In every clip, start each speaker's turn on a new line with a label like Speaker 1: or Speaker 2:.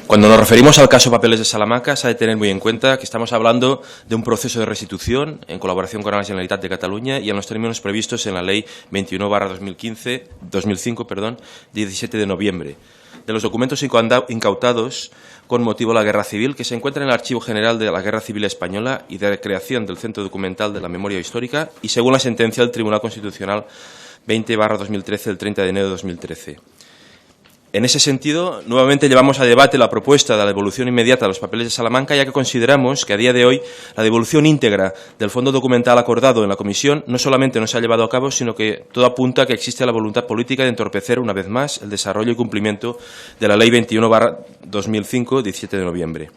Speaker 1: Cuando nos referimos al caso Papeles de Salamanca, se ha de tener muy en cuenta que estamos hablando de un proceso de restitución en colaboración con la Generalitat de Cataluña y en los términos previstos en la Ley 21/2005, de 17 de noviembre, de los documentos incautados con motivo de la Guerra Civil, que se encuentran en el Archivo General de la Guerra Civil Española y de creación del Centro Documental de la Memoria Histórica, y según la sentencia del Tribunal Constitucional 20/2013 del 30 de enero de 2013. En ese sentido, nuevamente llevamos a debate la propuesta de la devolución inmediata de los papeles de Salamanca, ya que consideramos que a día de hoy la devolución íntegra del fondo documental acordado en la comisión no solamente no se ha llevado a cabo, sino que todo apunta a que existe la voluntad política de entorpecer una vez más el desarrollo y cumplimiento de la Ley 21/2005, 17 de noviembre.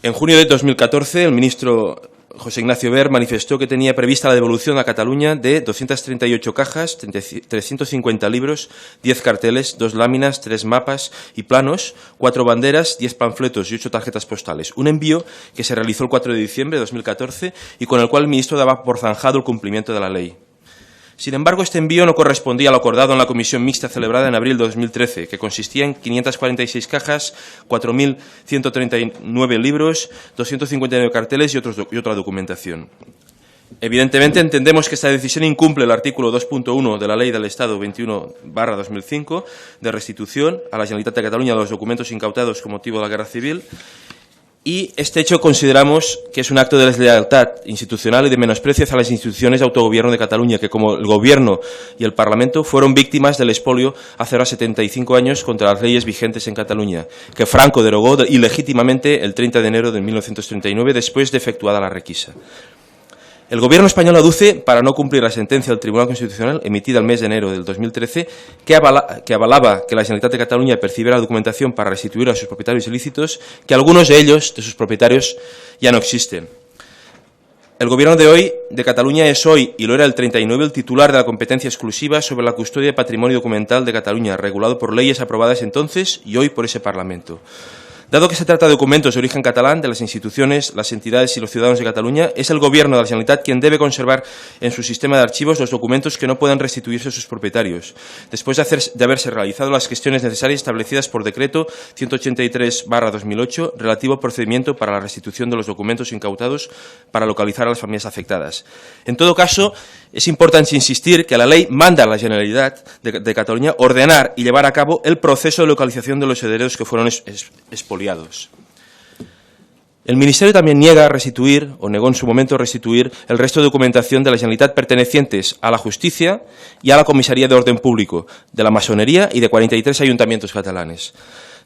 Speaker 1: En junio de 2014, el ministro José Ignacio Wert manifestó que tenía prevista la devolución a Cataluña de 238 cajas, 350 libros, 10 carteles, 2 láminas, 3 mapas y planos, 4 banderas, 10 panfletos y 8 tarjetas postales. Un envío que se realizó el 4 de diciembre de 2014 y con el cual el ministro daba por zanjado el cumplimiento de la ley. Sin embargo, este envío no correspondía a lo acordado en la comisión mixta celebrada en abril de 2013, que consistía en 546 cajas, 4.139 libros, 259 carteles y otra documentación. Evidentemente, entendemos que esta decisión incumple el artículo 2.1 de la Ley del Estado 21/2005 de restitución a la Generalitat de Cataluña de los documentos incautados con motivo de la Guerra Civil. Y este hecho consideramos que es un acto de deslealtad institucional y de menosprecio hacia las instituciones de autogobierno de Cataluña, que como el Gobierno y el Parlamento fueron víctimas del expolio hace ahora 75 años contra las leyes vigentes en Cataluña, que Franco derogó ilegítimamente el 30 de enero de 1939 después de efectuada la requisa. El Gobierno español aduce, para no cumplir la sentencia del Tribunal Constitucional emitida el mes de enero del 2013, que avalaba que la Generalitat de Cataluña percibiera la documentación para restituir a sus propietarios ilícitos, que algunos de ellos, de sus propietarios, ya no existen. El Gobierno de hoy, de Cataluña, es hoy, y lo era el 39, el titular de la competencia exclusiva sobre la custodia de patrimonio documental de Cataluña, regulado por leyes aprobadas entonces y hoy por ese Parlamento. Dado que se trata de documentos de origen catalán de las instituciones, las entidades y los ciudadanos de Cataluña, es el Gobierno de la Generalitat quien debe conservar en su sistema de archivos los documentos que no puedan restituirse a sus propietarios, después de haberse realizado las gestiones necesarias establecidas por Decreto 183/2008, relativo al procedimiento para la restitución de los documentos incautados para localizar a las familias afectadas. En todo caso, es importante insistir que la ley manda a la Generalitat de Cataluña ordenar y llevar a cabo el proceso de localización de los herederos que fueron expoliados. El Ministerio también niega restituir, o negó en su momento restituir, el resto de documentación de la Generalitat pertenecientes a la Justicia y a la Comisaría de Orden Público, de la Masonería y de 43 ayuntamientos catalanes.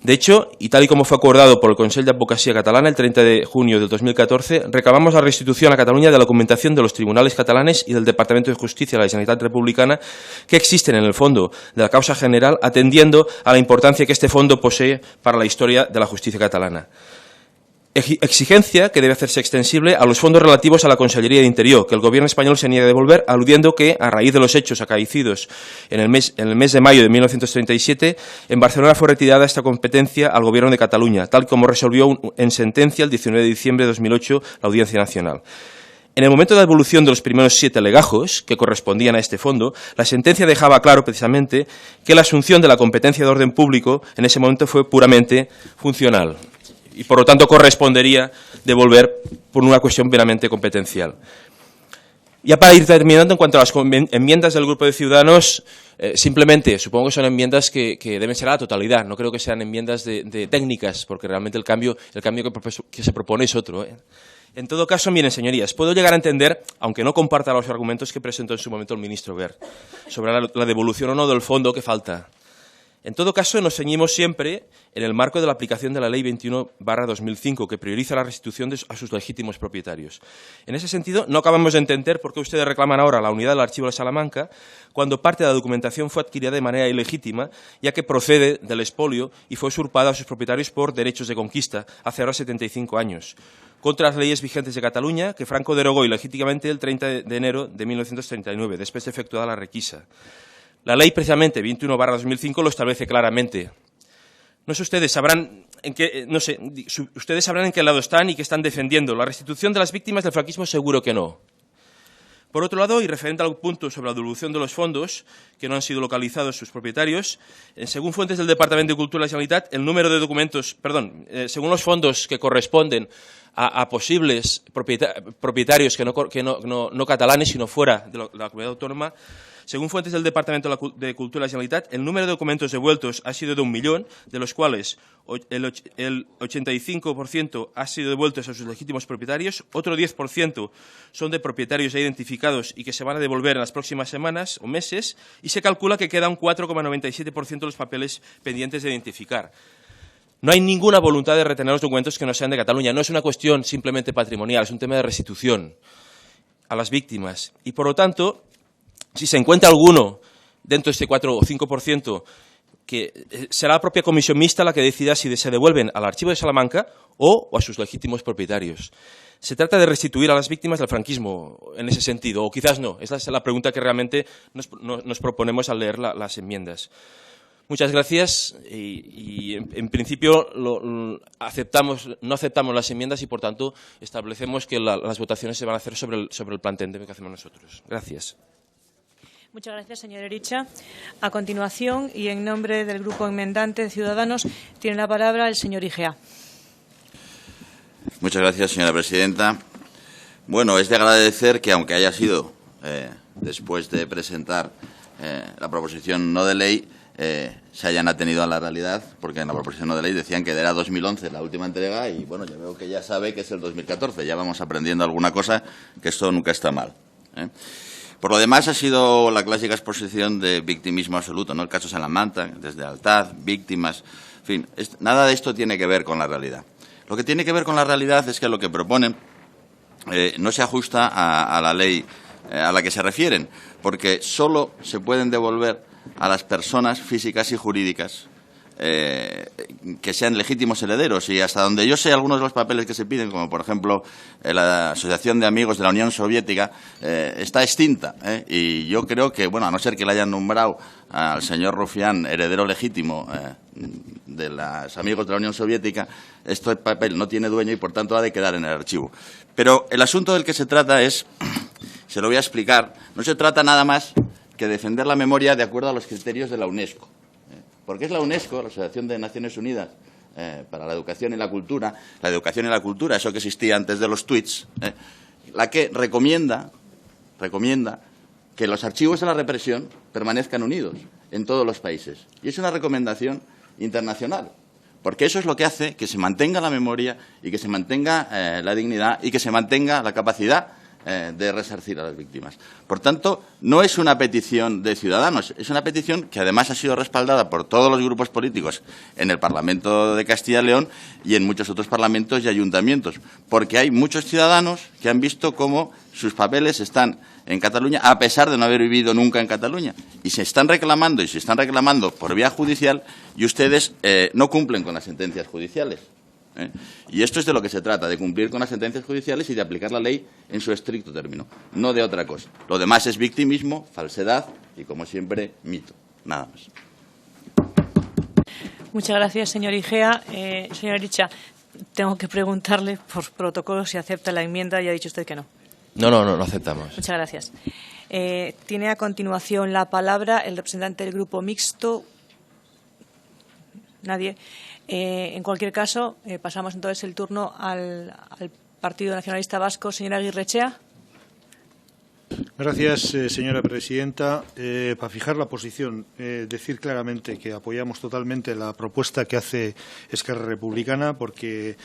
Speaker 1: De hecho, y tal y como fue acordado por el Consell d'Advocacia Catalana el 30 de junio del 2014, reclamamos la restitución a Cataluña de la documentación de los tribunales catalanes y del Departamento de Justicia de la Generalitat Republicana que existen en el fondo de la causa general, atendiendo a la importancia que este fondo posee para la historia de la justicia catalana. Exigencia que debe hacerse extensible a los fondos relativos a la Consellería de Interior, que el Gobierno español se niega a devolver, aludiendo que, a raíz de los hechos acaecidos en el mes de mayo de 1937, en Barcelona fue retirada esta competencia al Gobierno de Cataluña, tal como resolvió en sentencia el 19 de diciembre de 2008 la Audiencia Nacional. En el momento de la devolución de los primeros 7 legajos, que correspondían a este fondo, la sentencia dejaba claro precisamente que la asunción de la competencia de orden público en ese momento fue puramente funcional y, por lo tanto, correspondería devolver por una cuestión meramente competencial. Ya para ir terminando, en cuanto a las enmiendas del Grupo de Ciudadanos, simplemente supongo que son enmiendas que deben ser a la totalidad. No creo que sean enmiendas de técnicas, porque realmente el cambio que se propone es otro. En todo caso, miren, señorías, puedo llegar a entender, aunque no comparta los argumentos que presentó en su momento el ministro Wert, sobre la devolución o no del fondo que falta. En todo caso, nos ceñimos siempre en el marco de la aplicación de la Ley 21/2005, que prioriza la restitución a sus legítimos propietarios. En ese sentido, no acabamos de entender por qué ustedes reclaman ahora la unidad del archivo de Salamanca, cuando parte de la documentación fue adquirida de manera ilegítima, ya que procede del expolio y fue usurpada a sus propietarios por derechos de conquista hace ahora 75 años, contra las leyes vigentes de Cataluña, que Franco derogó ilegítimamente el 30 de enero de 1939, después de efectuada la requisa. La ley, precisamente, 21/2005, lo establece claramente. No sé, ustedes sabrán en qué lado están y qué están defendiendo. ¿La restitución de las víctimas del franquismo? Seguro que no. Por otro lado, y referente al punto sobre la devolución de los fondos que no han sido localizados sus propietarios, según fuentes del Departamento de Cultura de la Generalitat, el número de documentos, según los fondos que corresponden a posibles propietarios que no catalanes, sino fuera de la comunidad autónoma, según fuentes del Departamento de Cultura de la Generalitat, el número de documentos devueltos ha sido de 1 millón, de los cuales el 85% ha sido devueltos a sus legítimos propietarios, otro 10% son de propietarios ya identificados y que se van a devolver en las próximas semanas o meses, y se calcula que queda un 4,97% de los papeles pendientes de identificar. No hay ninguna voluntad de retener los documentos que no sean de Cataluña. No es una cuestión simplemente patrimonial, es un tema de restitución a las víctimas. Y, por lo tanto, si se encuentra alguno dentro de este 4 o 5%, que será la propia comisión mixta la que decida si se devuelven al archivo de Salamanca o a sus legítimos propietarios. Se trata de restituir a las víctimas del franquismo en ese sentido, o quizás no. Esa es la pregunta que realmente nos proponemos al leer las enmiendas. Muchas gracias y en principio no aceptamos las enmiendas y, por tanto, establecemos que las votaciones se van a hacer sobre el planteamiento que hacemos nosotros. Gracias.
Speaker 2: Muchas gracias, señor Ericha. A continuación, y en nombre del Grupo Enmendante de Ciudadanos, tiene la palabra el señor Igea.
Speaker 3: Muchas gracias, señora presidenta. Bueno, es de agradecer que, aunque haya sido después de presentar la proposición no de ley, se hayan atenido a la realidad, porque en la proposición no de ley decían que era 2011 la última entrega y, bueno, yo veo que ya sabe que es el 2014. Ya vamos aprendiendo alguna cosa, que esto nunca está mal. Por lo demás, ha sido la clásica exposición de victimismo absoluto, ¿no? El caso Salamanca, desde Altaz, víctimas, en fin, nada de esto tiene que ver con la realidad. Lo que tiene que ver con la realidad es que lo que proponen no se ajusta a la ley a la que se refieren, porque solo se pueden devolver a las personas físicas y jurídicas que sean legítimos herederos, y hasta donde yo sé, algunos de los papeles que se piden, como por ejemplo la Asociación de Amigos de la Unión Soviética, está extinta, y yo creo que, bueno, a no ser que le hayan nombrado al señor Rufián heredero legítimo de los Amigos de la Unión Soviética, este papel no tiene dueño y por tanto ha de quedar en el archivo. Pero el asunto del que se trata es, se lo voy a explicar, no se trata nada más que defender la memoria de acuerdo a los criterios de la UNESCO. Porque es la UNESCO, la Asociación de Naciones Unidas para la Educación y la Cultura, eso que existía antes de los tweets, la que recomienda que los archivos de la represión permanezcan unidos en todos los países. Y es una recomendación internacional, porque eso es lo que hace que se mantenga la memoria y que se mantenga la dignidad y que se mantenga la capacidad de resarcir a las víctimas. Por tanto, no es una petición de Ciudadanos, es una petición que además ha sido respaldada por todos los grupos políticos en el Parlamento de Castilla y León y en muchos otros parlamentos y ayuntamientos, porque hay muchos ciudadanos que han visto cómo sus papeles están en Cataluña, a pesar de no haber vivido nunca en Cataluña, y se están reclamando por vía judicial, y ustedes no cumplen con las sentencias judiciales. Y esto es de lo que se trata, de cumplir con las sentencias judiciales y de aplicar la ley en su estricto término, no de otra cosa. Lo demás es victimismo, falsedad y, como siempre, mito. Nada más.
Speaker 2: Muchas gracias, señor Igea. Señor Ericha, tengo que preguntarle por protocolo si acepta la enmienda y ha dicho usted que no.
Speaker 1: No aceptamos.
Speaker 2: Muchas gracias. Tiene a continuación la palabra el representante del Grupo Mixto. Nadie. En cualquier caso, pasamos entonces el turno al Partido Nacionalista Vasco. Señora Aguirrechea.
Speaker 4: Gracias, señora presidenta. Para fijar la posición, decir claramente que apoyamos totalmente la propuesta que hace Esquerra Republicana, porque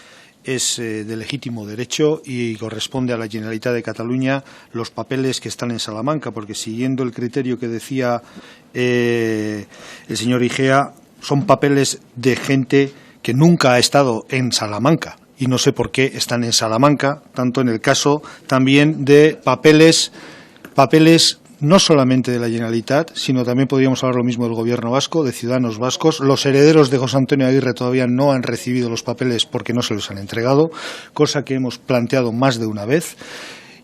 Speaker 4: es de legítimo derecho y corresponde a la Generalitat de Cataluña los papeles que están en Salamanca, porque siguiendo el criterio que decía el señor Igea, son papeles de gente que nunca ha estado en Salamanca y no sé por qué están en Salamanca, tanto en el caso también de papeles no solamente de la Generalitat, sino también podríamos hablar lo mismo del Gobierno vasco, de ciudadanos vascos. Los herederos de José Antonio Aguirre todavía no han recibido los papeles porque no se los han entregado, cosa que hemos planteado más de una vez.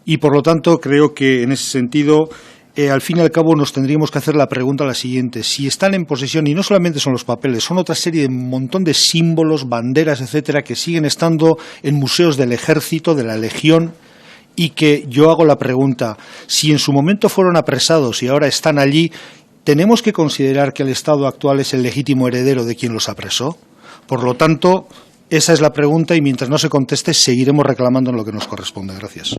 Speaker 4: Y, por lo tanto, creo que en ese sentido, al fin y al cabo, nos tendríamos que hacer la pregunta la siguiente. Si están en posesión, y no solamente son los papeles, son otra serie de un montón de símbolos, banderas, etcétera, que siguen estando en museos del Ejército, de la Legión, y que yo hago la pregunta, si en su momento fueron apresados y ahora están allí, ¿tenemos que considerar que el Estado actual es el legítimo heredero de quien los apresó? Por lo tanto, esa es la pregunta y mientras no se conteste seguiremos reclamando en lo que nos corresponde. Gracias.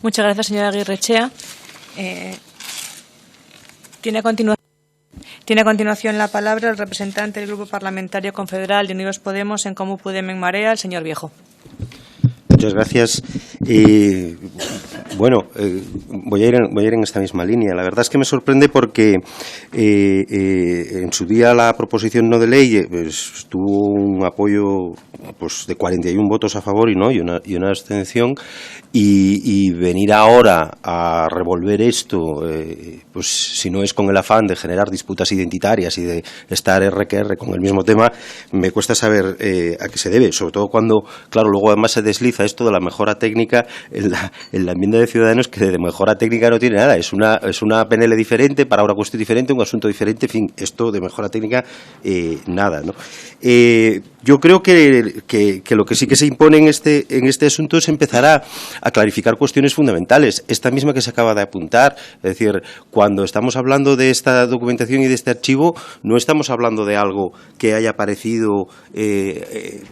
Speaker 2: Muchas gracias, señora Aguirrechea. Tiene a continuación la palabra el representante del Grupo Parlamentario Confederal de Unidos Podemos en Comú Podem en Marea, el señor Viejo.
Speaker 5: Muchas gracias. Voy a ir en esta misma línea. La verdad es que me sorprende porque en su día la proposición no de ley pues, tuvo un apoyo pues, de 41 votos a favor y una abstención, y venir ahora a revolver esto, pues si no es con el afán de generar disputas identitarias y de estar R con el mismo tema, me cuesta saber a qué se debe, sobre todo cuando, claro, luego además se desliza esto de la mejora técnica en la enmienda de Ciudadanos, que de mejora técnica no tiene nada, es una PNL diferente, para una cuestión diferente, un asunto diferente, en fin, esto de mejora técnica, nada, ¿no? Yo creo que lo que sí que se impone en este asunto es empezar a clarificar cuestiones fundamentales, esta misma que se acaba de apuntar, es decir, cuando estamos hablando de esta documentación y de este archivo, no estamos hablando de algo que haya aparecido de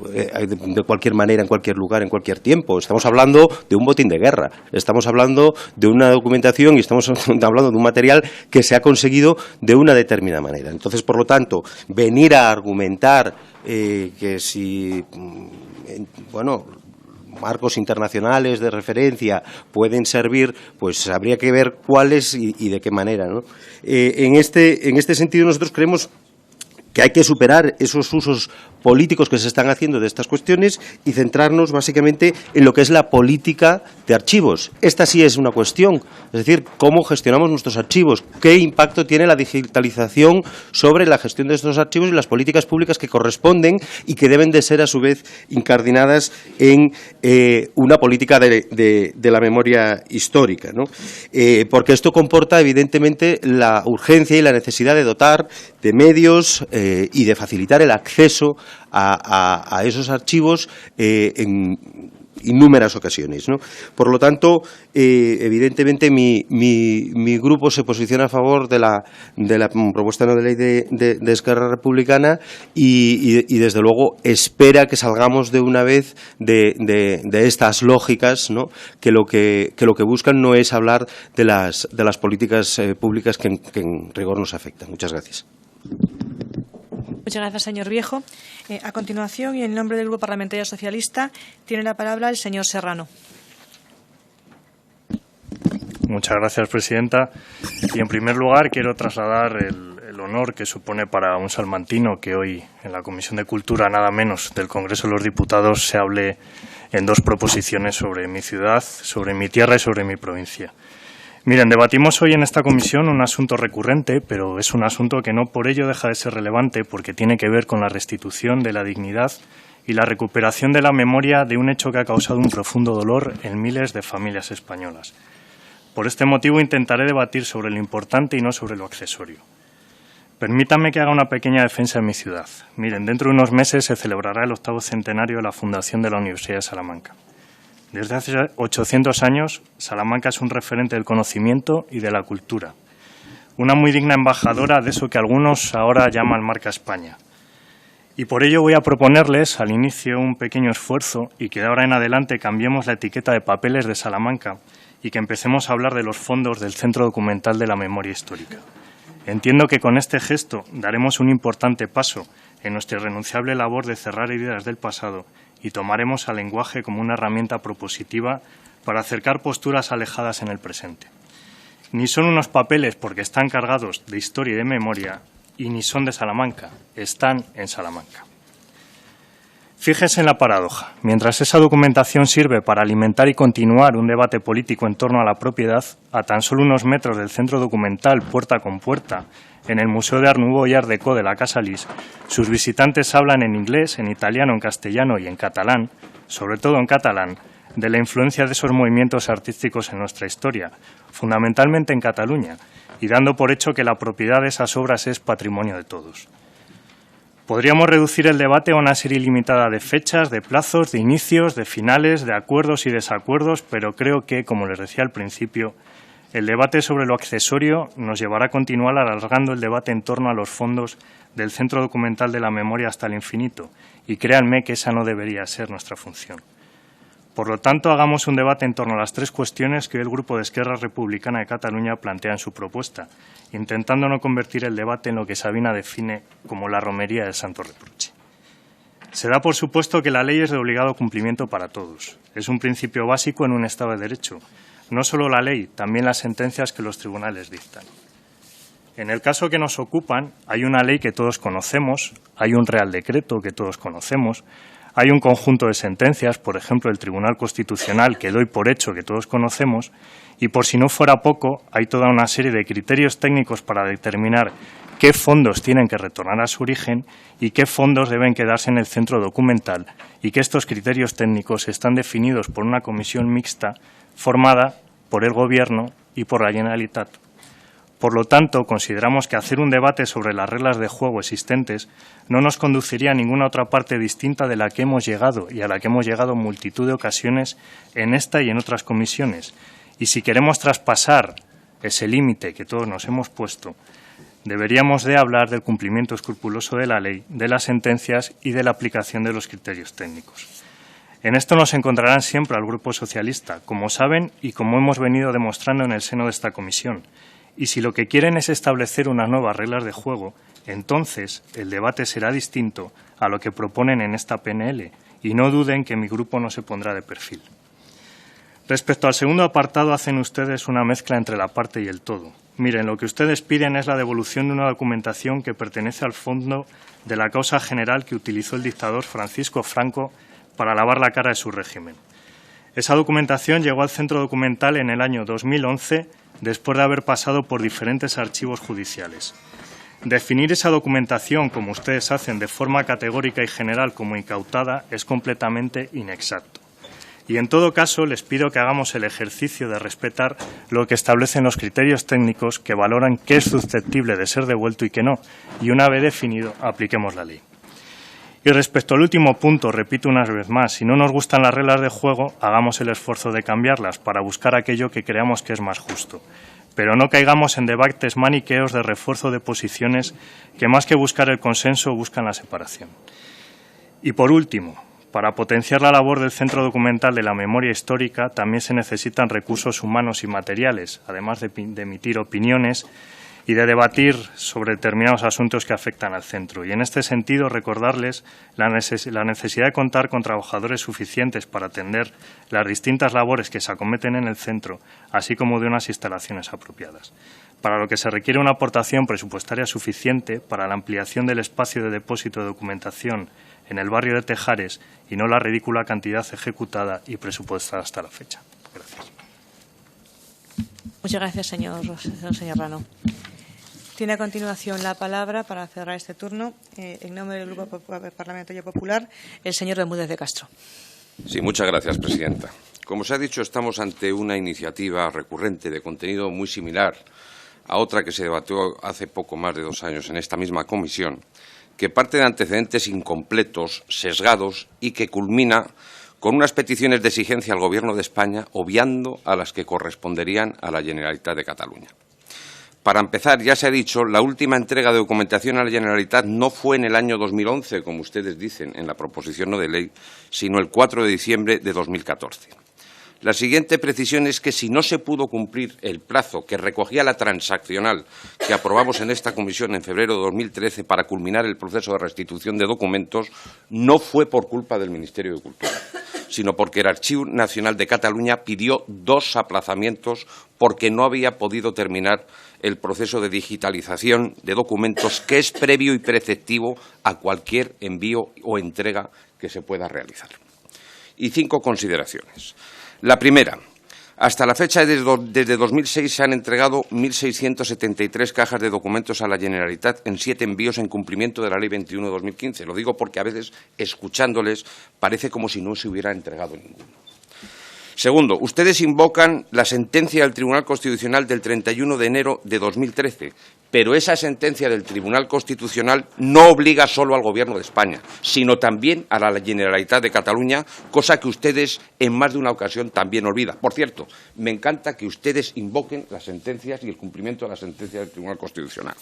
Speaker 5: cualquier manera, en cualquier lugar, en cualquier tiempo, estamos hablando de un botín de guerra, estamos hablando de una documentación y estamos hablando de un material que se ha conseguido de una determinada manera. Entonces, por lo tanto, venir a argumentar que si, marcos internacionales de referencia pueden servir, pues habría que ver cuáles y de qué manera, ¿no? En este sentido, nosotros creemos que hay que superar esos usos políticos que se están haciendo de estas cuestiones y centrarnos básicamente en lo que es la política de archivos. Esta sí es una cuestión, es decir, cómo gestionamos nuestros archivos, qué impacto tiene la digitalización sobre la gestión de estos archivos y las políticas públicas que corresponden y que deben de ser a su vez incardinadas en una política de la memoria histórica, ¿no? Porque esto comporta evidentemente la urgencia y la necesidad de dotar de medios y de facilitar el acceso a esos archivos en innúmeras ocasiones, ¿no? Por lo tanto, evidentemente mi grupo se posiciona a favor de la propuesta no de ley de Esquerra Republicana y desde luego espera que salgamos de una vez de estas lógicas, ¿no? que lo que buscan no es hablar de las políticas públicas que en rigor nos afectan. Muchas gracias.
Speaker 2: Muchas gracias, señor Viejo. A continuación, y en nombre del Grupo Parlamentario Socialista, tiene la palabra el señor Serrano.
Speaker 6: Muchas gracias, presidenta. Y en primer lugar quiero trasladar el honor que supone para un salmantino que hoy en la Comisión de Cultura, nada menos, del Congreso de los Diputados se hable en dos proposiciones sobre mi ciudad, sobre mi tierra y sobre mi provincia. Miren, debatimos hoy en esta comisión un asunto recurrente, pero es un asunto que no por ello deja de ser relevante porque tiene que ver con la restitución de la dignidad y la recuperación de la memoria de un hecho que ha causado un profundo dolor en miles de familias españolas. Por este motivo intentaré debatir sobre lo importante y no sobre lo accesorio. Permítanme que haga una pequeña defensa de mi ciudad. Miren, dentro de unos meses se celebrará el 8º centenario de la fundación de la Universidad de Salamanca. Desde hace 800 años, Salamanca es un referente del conocimiento y de la cultura. Una muy digna embajadora de eso que algunos ahora llaman marca España. Y por ello voy a proponerles al inicio un pequeño esfuerzo y que de ahora en adelante cambiemos la etiqueta de papeles de Salamanca y que empecemos a hablar de los fondos del Centro Documental de la Memoria Histórica. Entiendo que con este gesto daremos un importante paso en nuestra irrenunciable labor de cerrar heridas del pasado y tomaremos al lenguaje como una herramienta propositiva para acercar posturas alejadas en el presente. Ni son unos papeles porque están cargados de historia y de memoria, y ni son de Salamanca, están en Salamanca. Fíjese en la paradoja. Mientras esa documentación sirve para alimentar y continuar un debate político en torno a la propiedad, a tan solo unos metros del centro documental, puerta con puerta, en el Museo de Art Nouveau y Art Deco de la Casa Lis, sus visitantes hablan en inglés, en italiano, en castellano y en catalán, sobre todo en catalán, de la influencia de esos movimientos artísticos en nuestra historia, fundamentalmente en Cataluña, y dando por hecho que la propiedad de esas obras es patrimonio de todos. Podríamos reducir el debate a una serie limitada de fechas, de plazos, de inicios, de finales, de acuerdos y desacuerdos, pero creo que, como les decía al principio, el debate sobre lo accesorio nos llevará a continuar alargando el debate en torno a los fondos del Centro Documental de la Memoria hasta el infinito, y créanme que esa no debería ser nuestra función. Por lo tanto, hagamos un debate en torno a las tres cuestiones que el Grupo de Esquerra Republicana de Cataluña plantea en su propuesta, intentando no convertir el debate en lo que Sabina define como la romería del santo reproche. Se da por supuesto que la ley es de obligado cumplimiento para todos. Es un principio básico en un Estado de Derecho. No solo la ley, también las sentencias que los tribunales dictan. En el caso que nos ocupan, hay una ley que todos conocemos, hay un Real Decreto que todos conocemos, hay un conjunto de sentencias, por ejemplo, el Tribunal Constitucional, que doy por hecho que todos conocemos, y por si no fuera poco, hay toda una serie de criterios técnicos para determinar qué fondos tienen que retornar a su origen y qué fondos deben quedarse en el centro documental, y que estos criterios técnicos están definidos por una comisión mixta formada por el Gobierno y por la Generalitat. Por lo tanto, consideramos que hacer un debate sobre las reglas de juego existentes no nos conduciría a ninguna otra parte distinta de la que hemos llegado y a la que hemos llegado en multitud de ocasiones en esta y en otras comisiones. Y si queremos traspasar ese límite que todos nos hemos puesto, deberíamos de hablar del cumplimiento escrupuloso de la ley, de las sentencias y de la aplicación de los criterios técnicos. En esto nos encontrarán siempre al Grupo Socialista, como saben y como hemos venido demostrando en el seno de esta comisión. Y si lo que quieren es establecer unas nuevas reglas de juego, entonces el debate será distinto a lo que proponen en esta PNL, y no duden que mi grupo no se pondrá de perfil. Respecto al segundo apartado, hacen ustedes una mezcla entre la parte y el todo. Miren, lo que ustedes piden es la devolución de una documentación que pertenece al fondo de la causa general que utilizó el dictador Francisco Franco para lavar la cara de su régimen. Esa documentación llegó al Centro Documental en el año 2011, después de haber pasado por diferentes archivos judiciales. Definir esa documentación, como ustedes hacen, de forma categórica y general como incautada, es completamente inexacto. Y en todo caso, les pido que hagamos el ejercicio de respetar lo que establecen los criterios técnicos que valoran qué es susceptible de ser devuelto y qué no, y una vez definido, apliquemos la ley. Y respecto al último punto, repito una vez más, si no nos gustan las reglas de juego, hagamos el esfuerzo de cambiarlas para buscar aquello que creamos que es más justo. Pero no caigamos en debates maniqueos de refuerzo de posiciones que más que buscar el consenso buscan la separación. Y por último, para potenciar la labor del Centro Documental de la Memoria Histórica también se necesitan recursos humanos y materiales, además de emitir opiniones y de debatir sobre determinados asuntos que afectan al centro. Y en este sentido, recordarles la necesidad de contar con trabajadores suficientes para atender las distintas labores que se acometen en el centro, así como de unas instalaciones apropiadas. Para lo que se requiere una aportación presupuestaria suficiente para la ampliación del espacio de depósito de documentación en el barrio de Tejares y no la ridícula cantidad ejecutada y presupuestada hasta la fecha. Gracias.
Speaker 2: Muchas gracias, señor Rano. Tiene a continuación la palabra para cerrar este turno, en nombre del Grupo Parlamentario Popular, el señor Bermúdez de Castro.
Speaker 7: Sí, muchas gracias, presidenta. Como se ha dicho, estamos ante una iniciativa recurrente de contenido muy similar a otra que se debatió hace poco más de 2 años en esta misma comisión, que parte de antecedentes incompletos, sesgados y que culmina con unas peticiones de exigencia al Gobierno de España, obviando a las que corresponderían a la Generalitat de Cataluña. Para empezar, ya se ha dicho, la última entrega de documentación a la Generalitat no fue en el año 2011, como ustedes dicen en la proposición no de ley, sino el 4 de diciembre de 2014. La siguiente precisión es que si no se pudo cumplir el plazo que recogía la transaccional que aprobamos en esta comisión en febrero de 2013 para culminar el proceso de restitución de documentos, no fue por culpa del Ministerio de Cultura, sino porque el Archivo Nacional de Cataluña pidió 2 aplazamientos porque no había podido terminar el proceso de digitalización de documentos que es previo y preceptivo a cualquier envío o entrega que se pueda realizar. Y 5 consideraciones. La primera, hasta la fecha, desde 2006, se han entregado 1.673 cajas de documentos a la Generalitat en 7 envíos en cumplimiento de la Ley 21 de 2015. Lo digo porque a veces, escuchándoles, parece como si no se hubiera entregado ninguno. Segundo, ustedes invocan la sentencia del Tribunal Constitucional del 31 de enero de 2013, Pero esa sentencia del Tribunal Constitucional no obliga solo al Gobierno de España, sino también a la Generalitat de Cataluña, cosa que ustedes en más de una ocasión también olvidan. Por cierto, me encanta que ustedes invoquen las sentencias y el cumplimiento de las sentencias del Tribunal Constitucional.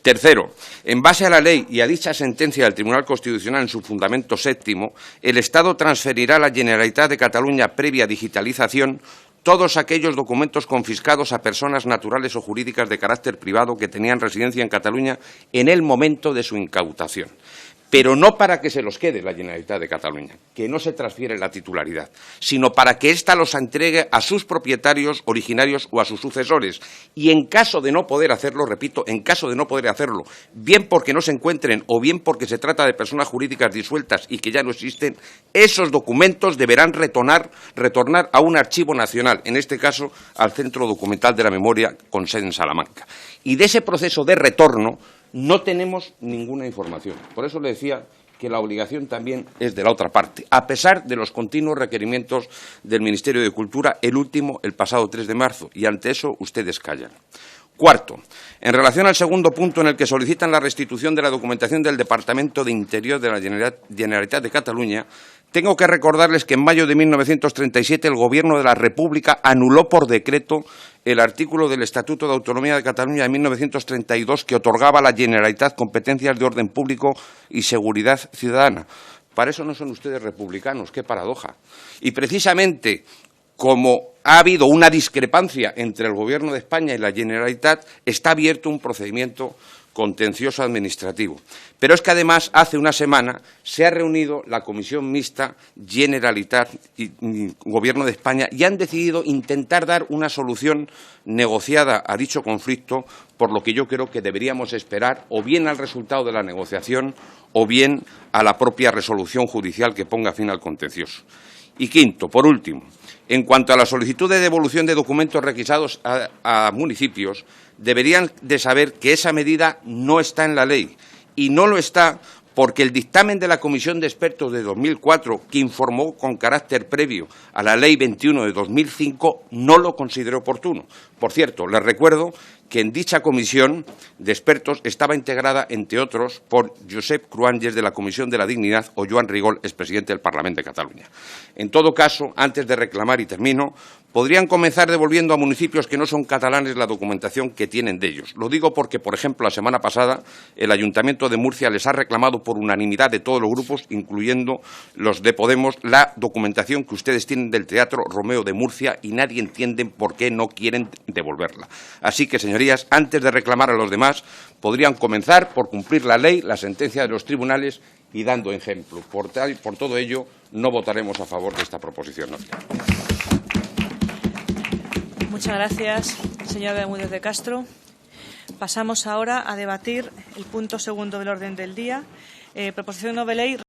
Speaker 7: Tercero, en base a la ley y a dicha sentencia del Tribunal Constitucional en su fundamento séptimo, el Estado transferirá a la Generalitat de Cataluña previa digitalización todos aquellos documentos confiscados a personas naturales o jurídicas de carácter privado que tenían residencia en Cataluña en el momento de su incautación. Pero no para que se los quede la Generalitat de Cataluña, que no se transfiere la titularidad, sino para que ésta los entregue a sus propietarios originarios o a sus sucesores. Y en caso de no poder hacerlo, repito, en caso de no poder hacerlo, bien porque no se encuentren o bien porque se trata de personas jurídicas disueltas y que ya no existen, esos documentos deberán retornar a un archivo nacional, en este caso al Centro Documental de la Memoria con sede en Salamanca. Y de ese proceso de retorno no tenemos ninguna información. Por eso le decía que la obligación también es de la otra parte, a pesar de los continuos requerimientos del Ministerio de Cultura, el último el pasado 3 de marzo, y ante eso ustedes callan. Cuarto, en relación al segundo punto en el que solicitan la restitución de la documentación del Departamento de Interior de la Generalitat de Cataluña, tengo que recordarles que en mayo de 1937 el Gobierno de la República anuló por decreto el artículo del Estatuto de Autonomía de Cataluña de 1932 que otorgaba a la Generalitat competencias de orden público y seguridad ciudadana. Para eso no son ustedes republicanos, qué paradoja. Y precisamente como ha habido una discrepancia entre el Gobierno de España y la Generalitat, está abierto un procedimiento contencioso administrativo. Pero es que además hace una semana se ha reunido la Comisión Mixta Generalitat y Gobierno de España y han decidido intentar dar una solución negociada a dicho conflicto, por lo que yo creo que deberíamos esperar o bien al resultado de la negociación o bien a la propia resolución judicial que ponga fin al contencioso. Y quinto, por último, en cuanto a la solicitud de devolución de documentos requisados a municipios, deberían de saber que esa medida no está en la ley y no lo está porque el dictamen de la Comisión de Expertos de 2004, que informó con carácter previo a la Ley 21 de 2005, no lo consideró oportuno. Por cierto, les recuerdo que en dicha comisión de expertos estaba integrada, entre otros, por Josep Cruanyes, de la Comisión de la Dignidad, o Joan Rigol, expresidente del Parlamento de Cataluña. En todo caso, antes de reclamar, y termino, podrían comenzar devolviendo a municipios que no son catalanes la documentación que tienen de ellos. Lo digo porque, por ejemplo, la semana pasada el Ayuntamiento de Murcia les ha reclamado por unanimidad de todos los grupos, incluyendo los de Podemos, la documentación que ustedes tienen del Teatro Romeo de Murcia y nadie entiende por qué no quieren devolverla. Así que, señorías, antes de reclamar a los demás, podrían comenzar por cumplir la ley, la sentencia de los tribunales y dando ejemplo. Por todo ello, no votaremos a favor de esta proposición no de ley.
Speaker 2: Muchas gracias, señor Bermúdez de Castro. Pasamos ahora a debatir el punto segundo del orden del día, proposición no de ley